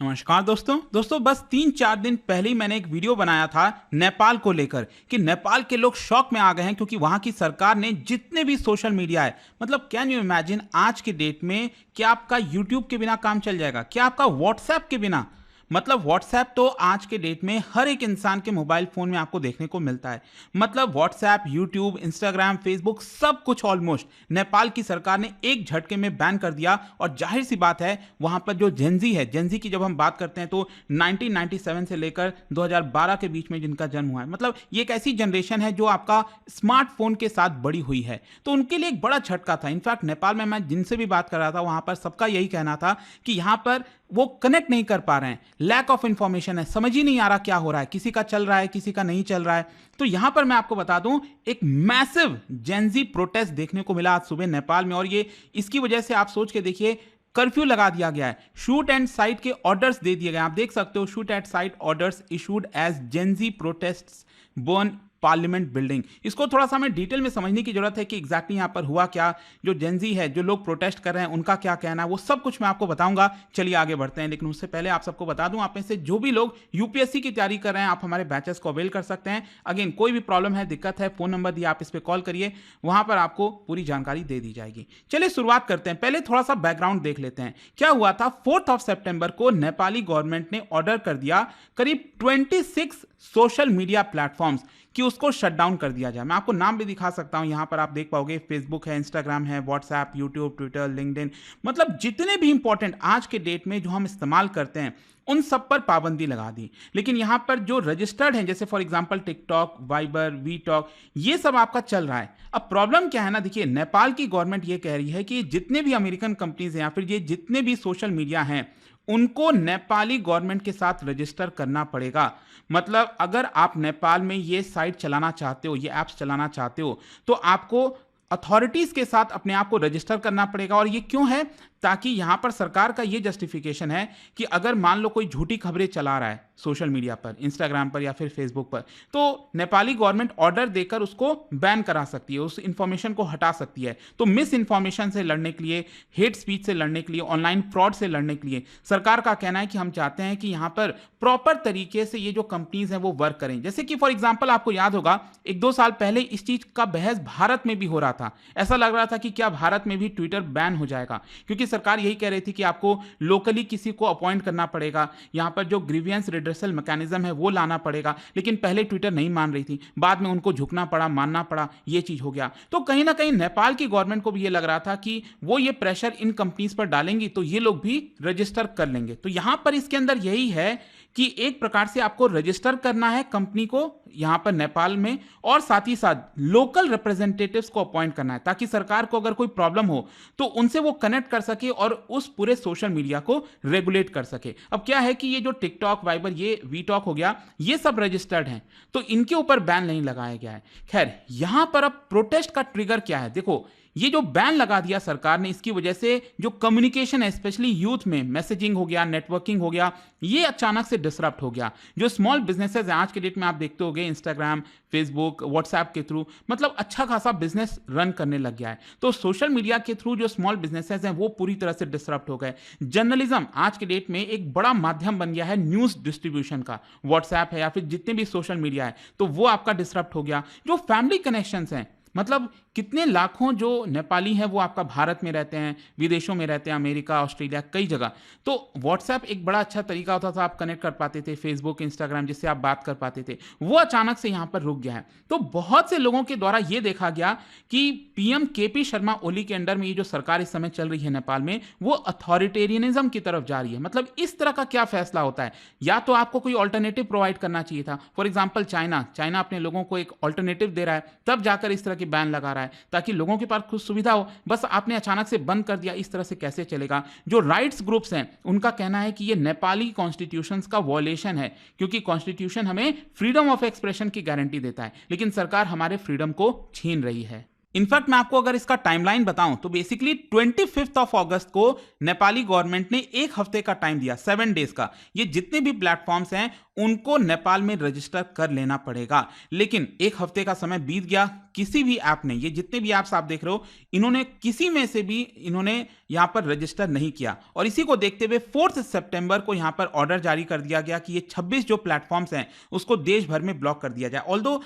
नमस्कार दोस्तों बस 3-4 दिन पहले ही मैंने एक वीडियो बनाया था नेपाल को लेकर कि नेपाल के लोग शॉक में आ गए हैं क्योंकि वहां की सरकार ने जितने भी सोशल मीडिया है, मतलब कैन यू इमेजिन आज के डेट में क्या आपका यूट्यूब के बिना काम चल जाएगा, क्या आपका व्हाट्सएप के बिना, मतलब व्हाट्सएप तो आज के डेट में हर एक इंसान के मोबाइल फोन में आपको देखने को मिलता है। मतलब व्हाट्सएप, यूट्यूब, इंस्टाग्राम, फेसबुक सब कुछ ऑलमोस्ट नेपाल की सरकार ने एक झटके में बैन कर दिया। और जाहिर सी बात है वहां पर जो जेनजी है, जेनजी की जब हम बात करते हैं तो 1997 से लेकर 2012 के बीच में जिनका जन्म हुआ है, मतलब ये एक ऐसी जनरेशन है जो आपका स्मार्टफोन के साथ बड़ी हुई है, तो उनके लिए एक बड़ा झटका था। इनफैक्ट नेपाल में मैं जिनसे भी बात कर रहा था वहां पर सबका यही कहना था कि यहां पर वो कनेक्ट नहीं कर पा रहे हैं, लैक ऑफ इंफॉर्मेशन है, समझ ही नहीं आ रहा क्या हो रहा है, किसी का चल रहा है किसी का नहीं चल रहा है। तो यहां पर मैं आपको बता दूं एक मैसिव जेनजी प्रोटेस्ट देखने को मिला आज सुबह नेपाल में। और ये इसकी वजह से आप सोच के देखिए कर्फ्यू लगा दिया गया है, शूट एंड साइट के ऑर्डर्स दे दिए गए। आप देख सकते हो shoot at sight orders issued as Gen Z protests burn parliament building. इसको थोड़ा सा हमें डिटेल में समझने की जरूरत है कि एग्जैक्टली यहां पर हुआ क्या, जो जेनजी है, जो लोग प्रोटेस्ट कर रहे हैं उनका क्या कहना है, वो सब कुछ मैं आपको बताऊंगा। चलिए आगे बढ़ते हैं, लेकिन उससे पहले आप सबको बता दूं, आप में से जो भी लोग यूपीएससी की तैयारी कर रहे हैं आप हमारे बैचेस को अवेल कर सकते हैं। अगेन कोई भी प्रॉब्लम है, दिक्कत है, फोन नंबर दिया, आप इस पर कॉल करिए, वहां पर आपको पूरी जानकारी दे दी जाएगी। चलिए शुरुआत करते हैं, पहले थोड़ा सा बैकग्राउंड देख लेते हैं। क्या हुआ था, 4 सितंबर को नेपाली गवर्नमेंट ने ऑर्डर कर दिया करीब 26 सोशल मीडिया प्लेटफॉर्म्स कि उसको शट डाउन कर दिया जाए। मैं आपको नाम भी दिखा सकता हूं, यहां पर आप देख पाओगे, फेसबुक है, इंस्टाग्राम है, व्हाट्सएप, यूट्यूब, ट्विटर, लिंक्डइन, मतलब जितने भी इंपॉर्टेंट आज के डेट में जो हम इस्तेमाल करते हैं उन सब पर पाबंदी लगा दी। लेकिन यहां पर जो रजिस्टर्ड हैं, जैसे for example TikTok, Viber, we talk, ये सब आपका चल रहा है। अब प्रॉब्लम क्या है ना, देखिए नेपाल की गवर्नमेंट ये कह रही है कि जितने भी अमेरिकन कंपनीज हैं या फिर ये जितने भी सोशल मीडिया हैं उनको नेपाली गवर्नमेंट के साथ रजिस्टर करना पड़ेगा। मतलब अगर आप नेपाल में ये साइट चलाना चाहते हो, ये ऐप्स चलाना चाहते हो, तो आपको अथॉरिटीज के साथ अपने आप को रजिस्टर करना पड़ेगा। और ये क्यों है, ताकि यहां पर सरकार का ये जस्टिफिकेशन है कि अगर मान लो कोई झूठी खबरें चला रहा है सोशल मीडिया पर, इंस्टाग्राम पर या फिर फेसबुक पर, तो नेपाली गवर्नमेंट ऑर्डर देकर उसको बैन करा सकती है, उस इंफॉर्मेशन को हटा सकती है। तो मिस इंफॉर्मेशन से लड़ने के लिए, हेट स्पीच से लड़ने के लिए, ऑनलाइन फ्रॉड से लड़ने के लिए सरकार का कहना है कि हम चाहते हैं कि यहां पर प्रॉपर तरीके से ये जो कंपनीज हैं वो वर्क करें। जैसे कि फॉर एग्जाम्पल आपको याद होगा 1-2 साल पहले इस चीज का बहस भारत में भी हो रहा था। ऐसा लग रहा था कि क्या भारत में भी ट्विटर बैन हो जाएगा, क्योंकि सरकार यही कह रही थी कि आपको लोकली किसी को अपॉइंट करना पड़ेगा, यहां पर जो ग्रीवियंस रिड्रेसल मैकेनिज्म है वो लाना पड़ेगा। लेकिन पहले ट्विटर नहीं मान रही थी, बाद में उनको झुकना पड़ा, मानना पड़ा, ये चीज हो गया। तो कहीं ना कहीं नेपाल की गवर्नमेंट को भी ये लग रहा था कि वो ये प्रेशर इन कंपनीज पर डालेंगी तो ये लोग भी रजिस्टर कर लेंगे। तो यहां पर इसके अंदर यही है कि एक प्रकार से आपको रजिस्टर करना है कंपनी को यहां पर नेपाल में, और साथ ही साथ लोकल रिप्रेजेंटेटिव्स को अपॉइंट करना है, ताकि सरकार को अगर कोई प्रॉब्लम हो तो उनसे वो कनेक्ट कर सके और उस पूरे सोशल मीडिया को रेगुलेट कर सके। अब क्या है कि ये जो टिकटॉक, वाइबर, ये वी टॉक हो गया, ये सब रजिस्टर्ड हैं, तो इनके ऊपर बैन नहीं लगाया गया है। खैर यहां पर अब प्रोटेस्ट का ट्रिगर क्या है, देखो ये जो बैन लगा दिया सरकार ने, इसकी वजह से जो कम्युनिकेशन है स्पेशली यूथ में, मैसेजिंग हो गया, नेटवर्किंग हो गया, ये अचानक से डिसरप्ट हो गया। जो स्मॉल बिजनेसेस हैं आज के डेट में आप देखते होंगे इंस्टाग्राम, फेसबुक, व्हाट्सएप के थ्रू मतलब अच्छा खासा बिजनेस रन करने लग गया है। तो सोशल मीडिया के थ्रू जो स्मॉल बिजनेसेस हैं वो पूरी तरह से डिसरप्ट हो गए। जर्नलिज्म आज के डेट में एक बड़ा माध्यम बन गया है न्यूज डिस्ट्रीब्यूशन का, व्हाट्सएप है या फिर जितने भी सोशल मीडिया है, तो वो आपका डिसरप्ट हो गया। जो फैमिली कनेक्शंस हैं, मतलब कितने लाखों जो नेपाली हैं वो आपका भारत में रहते हैं, विदेशों में रहते हैं, अमेरिका, ऑस्ट्रेलिया, कई जगह, तो व्हाट्सएप एक बड़ा अच्छा तरीका होता था, आप कनेक्ट कर पाते थे, फेसबुक, इंस्टाग्राम जिससे आप बात कर पाते थे, वो अचानक से यहां पर रुक गया है। तो बहुत से लोगों के द्वारा ये देखा गया कि पीएम केपी शर्मा ओली के अंडर में ये जो सरकार इस समय चल रही है नेपाल में, वो अथॉरिटेरियनिज्म की तरफ जा रही है। मतलब इस तरह का क्या फैसला होता है, या तो आपको कोई ऑल्टरनेटिव प्रोवाइड करना चाहिए था। फॉर एग्जाम्पल चाइना अपने लोगों को एक ऑल्टरनेटिव दे रहा है, तब जाकर इस तरह की बैन लगा रहा है ताकि लोगों के पास कुछ सुविधा हो। बस आपने अचानक से बंद कर दिया, इस तरह से कैसे चलेगा। जो राइट्स ग्रुप्स हैं उनका कहना है कि ये नेपाली कॉन्स्टिट्यूशन का वॉयलेशन है, क्योंकि कॉन्स्टिट्यूशन हमें फ्रीडम ऑफ एक्सप्रेशन की गारंटी देता है, लेकिन सरकार हमारे फ्रीडम को छीन रही है। इनफैक्ट मैं आपको अगर इसका टाइमलाइन बताऊं तो बेसिकली 25 अगस्त को नेपाली गवर्नमेंट ने एक हफ्ते का टाइम दिया, 7 डेज का। ये जितने भी प्लेटफॉर्म्स हैं उनको नेपाल में रजिस्टर कर लेना पड़ेगा। लेकिन एक हफ्ते का समय बीत गया, किसी भी ऐप ने, ये जितने भी ऐप्स आप देख रहे हो, इन्होंने किसी में से भी इन्होंने यहाँ पर रजिस्टर नहीं किया। और इसी को देखते हुए 4 सितंबर को यहाँ पर ऑर्डर जारी कर दिया गया कि ये 26 जो प्लेटफॉर्म्स हैं उसको देश भर में ब्लॉक कर दिया जाए। ऑल्दो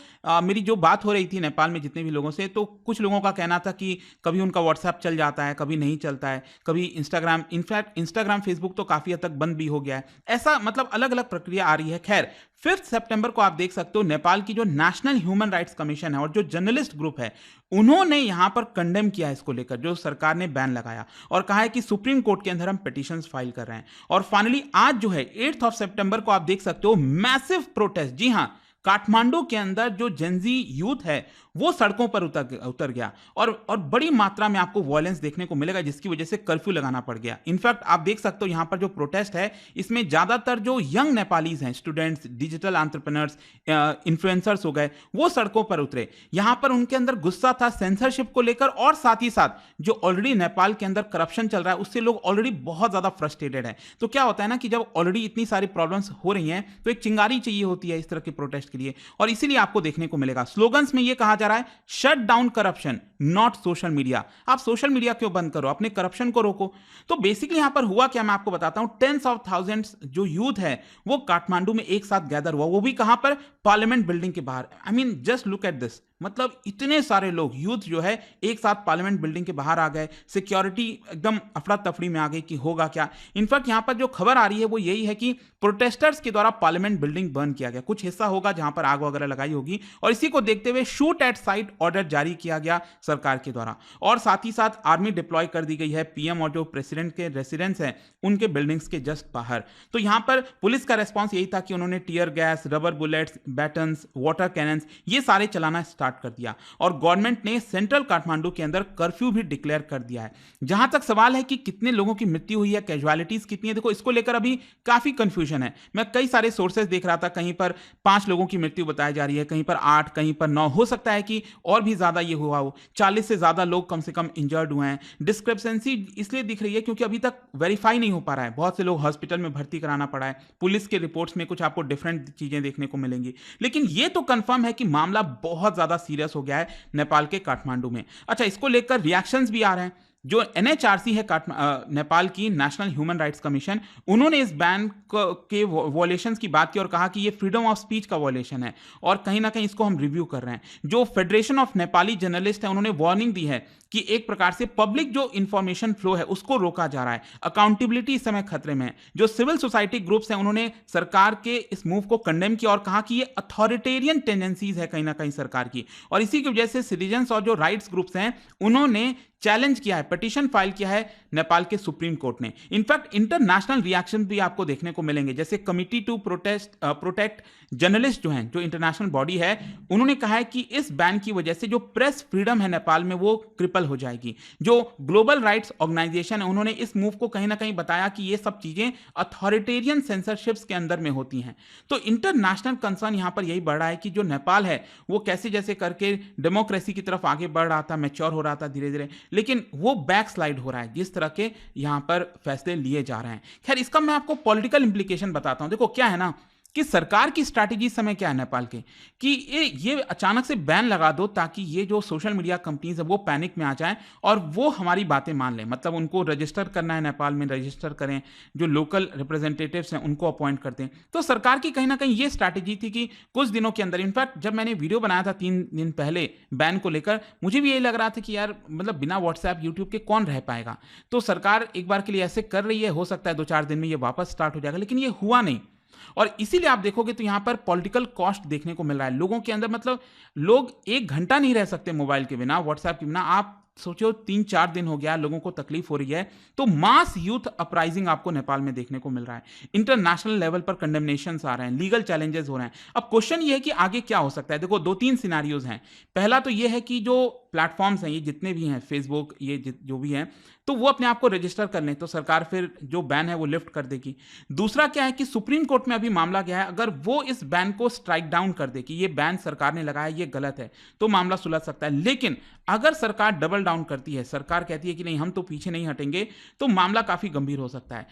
मेरी जो बात हो रही थी नेपाल में जितने भी लोगों से, तो कुछ लोगों का कहना था कि कभी उनका व्हाट्सएप चल जाता है, कभी नहीं चलता है, कभी इंस्टाग्राम, इनफैक्ट इंस्टाग्राम फेसबुक तो काफी हद तक बंद भी हो गया है। ऐसा मतलब अलग अलग प्रक्रिया आ रही है। खैर 5 सितंबर को आप देख सकते हो नेपाल की जो नेशनल ह्यूमन राइट्स कमीशन है और जो जर्नलिस्ट ग्रुप है, उन्होंने यहां पर कंडेम किया है इसको लेकर जो सरकार ने बैन लगाया, और कहा है कि सुप्रीम कोर्ट के अंदर हम पिटीशंस फाइल कर रहे हैं। और फाइनली आज जो है 8 सितंबर को आप देख सकते हो मैसिव प्रोटेस्ट, जी हां, काठमांडू के अंदर जो जेंजी यूथ है वो सड़कों पर उतर गया, और बड़ी मात्रा में आपको वायलेंस देखने को मिलेगा, जिसकी वजह से कर्फ्यू लगाना पड़ गया। इनफैक्ट आप देख सकते हो यहां पर जो प्रोटेस्ट है इसमें ज्यादातर जो यंग नेपालीज हैं, स्टूडेंट्स, डिजिटल एंटरप्रेन्योर्स, इन्फ्लुएंसर्स हो गए, वो सड़कों पर उतरे। यहां पर उनके अंदर गुस्सा था सेंसरशिप को लेकर, और साथ ही साथ जो ऑलरेडी नेपाल के अंदर करप्शन चल रहा है उससे लोग ऑलरेडी बहुत ज्यादा फ्रस्ट्रेटेड है। तो क्या होता है ना कि जब ऑलरेडी इतनी सारी प्रॉब्लम्स हो रही हैं तो एक चिंगारी चाहिए होती है इस तरह के प्रोटेस्ट के लिए, और इसीलिए आपको देखने को मिलेगा स्लोगन्स में यह कहा जा रहा है, shut down corruption not social media. आप सोशल मीडिया क्यों बंद करो, अपने करप्शन को रोको। तो बेसिकली यहां पर हुआ क्या, मैं आपको बताता हूं। टेंस ऑफ थाउजेंड्स जो यूथ है वो काठमांडू में एक साथ गैदर हुआ, वो भी कहां पर, पार्लियामेंट बिल्डिंग के बाहर। I mean just look at this, मतलब इतने सारे लोग, यूथ जो है एक साथ पार्लियामेंट बिल्डिंग के बाहर आ गए। सिक्योरिटी एकदम अफरा तफरी में आ गई कि होगा क्या। इनफैक्ट यहां पर जो खबर आ रही है वो यही है कि प्रोटेस्टर्स के द्वारा पार्लियामेंट बिल्डिंग बर्न किया गया, कुछ हिस्सा होगा जहां पर आग वगैरह लगाई होगी, और इसी को देखते हुए शूट एट साइट ऑर्डर जारी किया गया सरकार के द्वारा। और साथ ही साथ आर्मी डिप्लॉय कर दी गई है, पीएम और जो प्रेसिडेंट के रेसिडेंस हैं उनके बिल्डिंग्स के जस्ट बाहर। तो यहां पर पुलिस का रेस्पॉन्स यही था कि उन्होंने tear gas, rubber bullets, battens, water cannons ये सारे चलाना स्टार्ट कर दिया, और गवर्नमेंट ने सेंट्रल काठमांडू के अंदर कर्फ्यू भी डिक्लेयर कर दिया है। जहां तक सवाल है कि कितने लोगों की मृत्यु हुई है, कैजुअलिटीज कितनी है, देखो इसको लेकर अभी काफी कंफ्यूजन है। मैं कई सारे सोर्सेज देख रहा था, कहीं पर 5 लोगों की मृत्यु बताई जा रही है, कहीं पर 8, कहीं पर 9, हो सकता है कि और भी ज्यादा ये हुआ हो। 40 से ज्यादा लोग कम से कम इंजर्ड हुए हैं। डिस्क्रिपेंसी इसलिए दिख रही है क्योंकि अभी तक वेरीफाई नहीं हो पा रहा है, बहुत से लोग हॉस्पिटल में भर्ती कराना पड़ा है। पुलिस के रिपोर्ट्स में कुछ आपको डिफरेंट चीजें देखने को मिलेंगी, लेकिन ये तो कंफर्म है कि मामला बहुत ज्यादा सीरियस हो गया है नेपाल के काठमांडू में। अच्छा, इसको लेकर रिएक्शंस भी आ रहे हैं। जो एनएचआरसी है नेपाल की नेशनल ह्यूमन राइट्स कमीशन, उन्होंने इस बैन के वॉयलेशंस की बात की और कहा कि ये फ्रीडम ऑफ स्पीच का वॉयलेशन है और कहीं ना कहीं इसको हम रिव्यू कर रहे हैं। जो फेडरेशन ऑफ नेपाली जर्नलिस्ट है उन्होंने वार्निंग दी है कि एक प्रकार से पब्लिक जो इंफॉर्मेशन फ्लो है उसको रोका जा रहा है, अकाउंटेबिलिटी इस समय खतरे में है। जो सिविल सोसाइटी ग्रुप्स हैं उन्होंने सरकार के इस मूव को कंडेम किया और कहा कि ये अथॉरिटेरियन टेंडेंसीज है कहीं ना कहीं सरकार की, और इसी की वजह से सिटीजन्स और जो राइट्स ग्रुप्स हैं उन्होंने चैलेंज किया है, पिटीशन फाइल किया है नेपाल के सुप्रीम कोर्ट ने। इनफैक्ट इंटरनेशनल रिएक्शन भी आपको देखने को मिलेंगे, जैसे कमिटी टू प्रोटेक्ट जर्नलिस्ट जो हैं, जो इंटरनेशनल बॉडी है, उन्होंने कहा है कि इस बैन की वजह से जो प्रेस फ्रीडम है नेपाल में वो क्रिपल हो जाएगी। जो ग्लोबल राइट्स ऑर्गेनाइजेशन है उन्होंने इस मूव को कहीं ना कहीं बताया कि ये सब चीजें अथॉरिटेरियन सेंसरशिप्स के अंदर में होती हैं। तो इंटरनेशनल कंसर्न यहां पर यही बढ़ रहा है कि जो नेपाल है वो कैसे जैसे करके डेमोक्रेसी की तरफ आगे बढ़ रहा था, मैच्योर हो रहा था धीरे धीरे, लेकिन वो बैक स्लाइड हो रहा है जिस तरह के यहां पर फैसले लिए जा रहे हैं। खैर, इसका मैं आपको पॉलिटिकल इंप्लीकेशन बताता हूं। देखो क्या है ना कि सरकार की स्ट्रैटेजी इस समय क्या है नेपाल के, कि ये अचानक से बैन लगा दो ताकि ये जो सोशल मीडिया कंपनीज है वो पैनिक में आ जाएं और वो हमारी बातें मान लें। मतलब उनको रजिस्टर करना है, नेपाल में रजिस्टर करें, जो लोकल रिप्रेजेंटेटिव्स हैं उनको अपॉइंट करते हैं। तो सरकार की कहीं ना कहीं ये स्ट्रैटेजी थी कि कुछ दिनों के अंदर, इनफैक्ट जब मैंने वीडियो बनाया था 3 दिन पहले बैन को लेकर, मुझे भी यही लग रहा था कि यार मतलब बिना व्हाट्सएप यूट्यूब के कौन रह पाएगा। तो सरकार एक बार के लिए ऐसे कर रही है, हो सकता है 2-4 दिन में ये वापस स्टार्ट हो जाएगा, लेकिन ये हुआ नहीं। और इसीलिए आप देखोगे तो यहां पर पॉलिटिकल कॉस्ट देखने को मिल रहा है लोगों के अंदर। मतलब लोग 1 घंटा नहीं रह सकते मोबाइल के बिना, व्हाट्सएप के बिना। आप सोचो 3-4 दिन हो गया, लोगों को तकलीफ हो रही है। तो मास यूथ अपराइजिंग आपको नेपाल में देखने को मिल रहा है। इंटरनेशनल लेवल पर कंडेमनेशंस आ रहे हैं, लीगल चैलेंजेस हो रहे हैं। अब क्वेश्चन ये है कि आगे क्या हो सकता है। देखो 2-3 सिनेरियोज हैं। पहला तो ये है कि जो प्लेटफॉर्म्स हैं, ये जितने भी हैं, फेसबुक, ये जो भी हैं, तो वो अपने आप को रजिस्टर कर लें तो सरकार फिर जो बैन है वो लिफ्ट कर देगी। दूसरा क्या है कि सुप्रीम कोर्ट में अभी मामला गया है, अगर वो इस बैन को स्ट्राइक डाउन कर दे कि ये बैन सरकार ने लगाया, ये गलत है, तो मामला सुलझ सकता है। लेकिन अगर सरकार डबल डाउन करती है, सरकार कहती है कि नहीं हम तो पीछे नहीं हटेंगे, तो मामला काफी गंभीर हो सकता है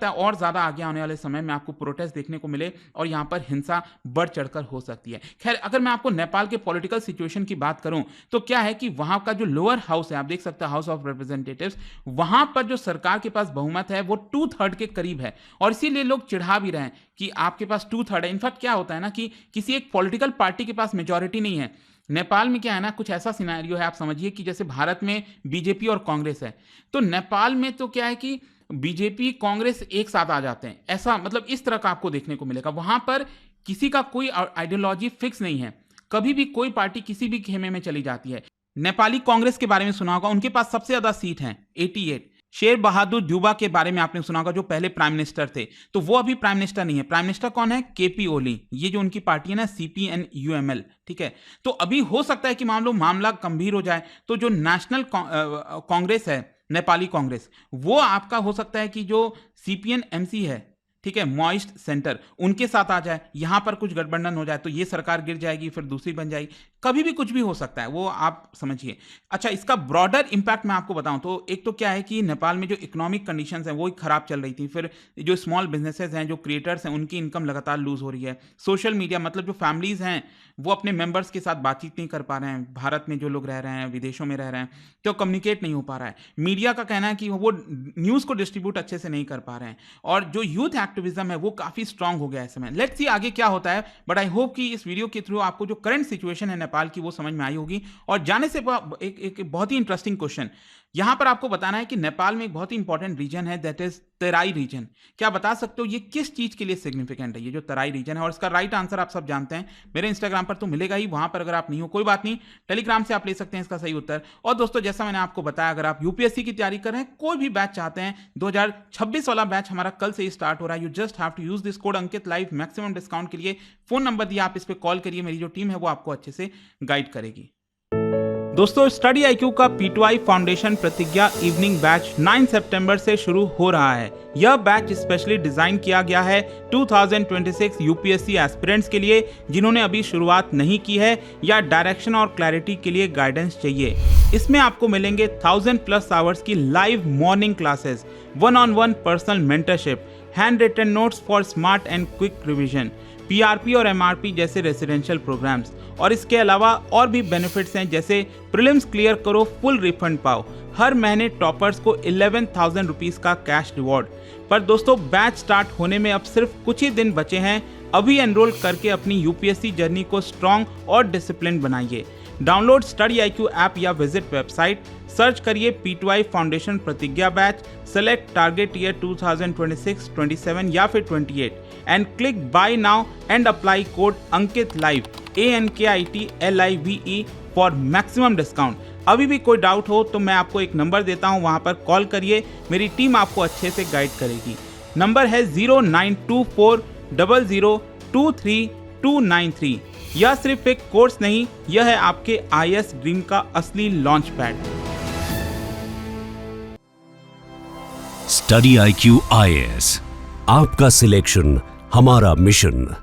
और ज्यादा आगे आने वाले समय में आपको प्रोटेस्ट देखने को मिले और यहां पर हिंसा बढ़ चढ़कर हो सकती है। खैर, अगर मैं आपको नेपाल के पॉलिटिकल सिचुएशन की बात करूं तो क्या है कि वहां का जो लोअर हाउस है, आप देख सकते हैं हाउस ऑफ रिप्रेजेंटेटिव्स, वहां पर जो सरकार के पास बहुमत है वो 2/3 के करीब है और इसीलिए लोग चिढ़ा भी रहे हैं कि आपके पास 2/3 है। इनफैक्ट क्या होता है ना कि किसी एक पॉलिटिकल पार्टी के पास मेजॉरिटी नहीं है। नेपाल में क्या है ना, कुछ ऐसा सिनेरियो है, आप समझिए कि जैसे भारत में बीजेपी और कांग्रेस है, तो नेपाल में तो क्या है कि बीजेपी कांग्रेस एक साथ आ जाते हैं, ऐसा मतलब इस तरह का आपको देखने को मिलेगा। वहां पर किसी का कोई आइडियोलॉजी फिक्स नहीं है, कभी भी कोई पार्टी किसी भी खेमे में चली जाती है। नेपाली कांग्रेस के बारे में सुना होगा, उनके पास सबसे ज्यादा सीट हैं 88। शेर बहादुर देउबा के बारे में आपने सुना होगा, जो पहले प्राइम मिनिस्टर थे, तो वो अभी प्राइम मिनिस्टर नहीं है। प्राइम मिनिस्टर कौन है? केपी ओली। ये जो उनकी पार्टी है ना, CPN-UML, ठीक है। तो अभी हो सकता है कि मामला गंभीर हो जाए, तो जो नेशनल कांग्रेस है, नेपाली कांग्रेस, वो आपका हो सकता है कि जो CPN-MC है, ठीक है, मॉइस्ट सेंटर, उनके साथ आ जाए, यहां पर कुछ गठबंधन हो जाए तो ये सरकार गिर जाएगी, फिर दूसरी बन जाएगी, कभी भी कुछ भी हो सकता है, वो आप समझिए। अच्छा, इसका ब्रॉडर इंपैक्ट मैं आपको बताऊं तो एक तो क्या है कि नेपाल में जो इकोनॉमिक कंडीशंस हैं वो खराब चल रही थी, फिर जो स्मॉल बिजनेसेस हैं, जो क्रिएटर्स हैं, उनकी इनकम लगातार लूज हो रही है। सोशल मीडिया, मतलब जो फैमिलीज हैं वो अपने मेंबर्स के साथ बातचीत नहीं कर पा रहे हैं, भारत में जो लोग रह रहे हैं, विदेशों में रह रहे हैं, तो कम्युनिकेट नहीं हो पा रहा है। मीडिया का कहना है कि वो न्यूज़ को डिस्ट्रीब्यूट अच्छे से नहीं कर पा रहे हैं, और जो यूथ एक्टिविज्म है वो काफ़ी स्ट्रांग हो गया है इस समय। लेट्स सी आगे क्या होता है, बट आई होप कि इस वीडियो के थ्रू आपको जो करंट सिचुएशन है नेपाल की वो समझ में आई होगी। और जाने से एक बहुत ही इंटरेस्टिंग क्वेश्चन यहां पर आपको बताना है कि नेपाल में एक बहुत ही इंपॉर्टेंट रीजन है, दैट इज तराई रीजन। क्या बता सकते हो ये किस चीज के लिए सिग्निफिकेंट है, ये जो तराई रीजन है? और इसका राइट आंसर आप सब जानते हैं, मेरे इंस्टाग्राम पर तो मिलेगा ही, वहां पर अगर आप नहीं हो कोई बात नहीं, टेलीग्राम से आप ले सकते हैं इसका सही उत्तर। और दोस्तों, जैसा मैंने आपको बताया, अगर आप यूपीएससी की तैयारी कर रहे हैं, कोई भी बैच चाहते हैं, 2026 वाला बैच हमारा कल से ही स्टार्ट हो रहा है। You just have to use this code Ankit live, maximum discount के लिए फोन नंबर दिया, आप इस पर कॉल करिए, मेरी जो टीम है वो आपको अच्छे से गाइड करेगी। दोस्तों, स्टडी IQ का P2I फाउंडेशन प्रतिज्ञा इवनिंग बैच 9 सितंबर से शुरू हो रहा है। यह बैच स्पेशली डिजाइन किया गया है 2026 यूपीएससी एस्पिरेंट्स के लिए, जिन्होंने अभी शुरुआत नहीं की है या डायरेक्शन और क्लैरिटी के लिए गाइडेंस चाहिए। इसमें आपको मिलेंगे 1000+ आवर्स की live morning classes, 1-on-1 personal mentorship, hand written notes for smart and quick revision, PRP और MRP जैसे रेसिडेंशियल प्रोग्राम्स, और इसके अलावा और भी बेनिफिट्स हैं, जैसे प्रीलिम्स क्लियर करो फुल रिफंड पाओ, हर महीने टॉपर्स को 11,000 रुपीज़ का कैश रिवॉर्ड। पर दोस्तों, बैच स्टार्ट होने में अब सिर्फ कुछ ही दिन बचे हैं। अभी एनरोल करके अपनी यूपीएससी जर्नी को स्ट्रॉन्ग और डिसिप्लिन बनाइए। डाउनलोड स्टडी IQ ऐप या विजिट वेबसाइट, सर्च करिए P2I फाउंडेशन प्रतिज्ञा बैच, सेलेक्ट टारगेट ईयर 2026, 27 या फिर 28 and click buy now and apply code Ankit live ANKITLIVE for maximum discount. अभी भी कोई डाउट हो तो मैं आपको एक नंबर देता हूं, वहां पर कॉल करिए, मेरी टीम आपको अच्छे से गाइड करेगी। नंबर है 092400239293। यह सिर्फ एक कोर्स नहीं, यह है आपके IAS ड्रीम का असली launch pad. Study IQ IAS, आपका सिलेक्शन हमारा मिशन।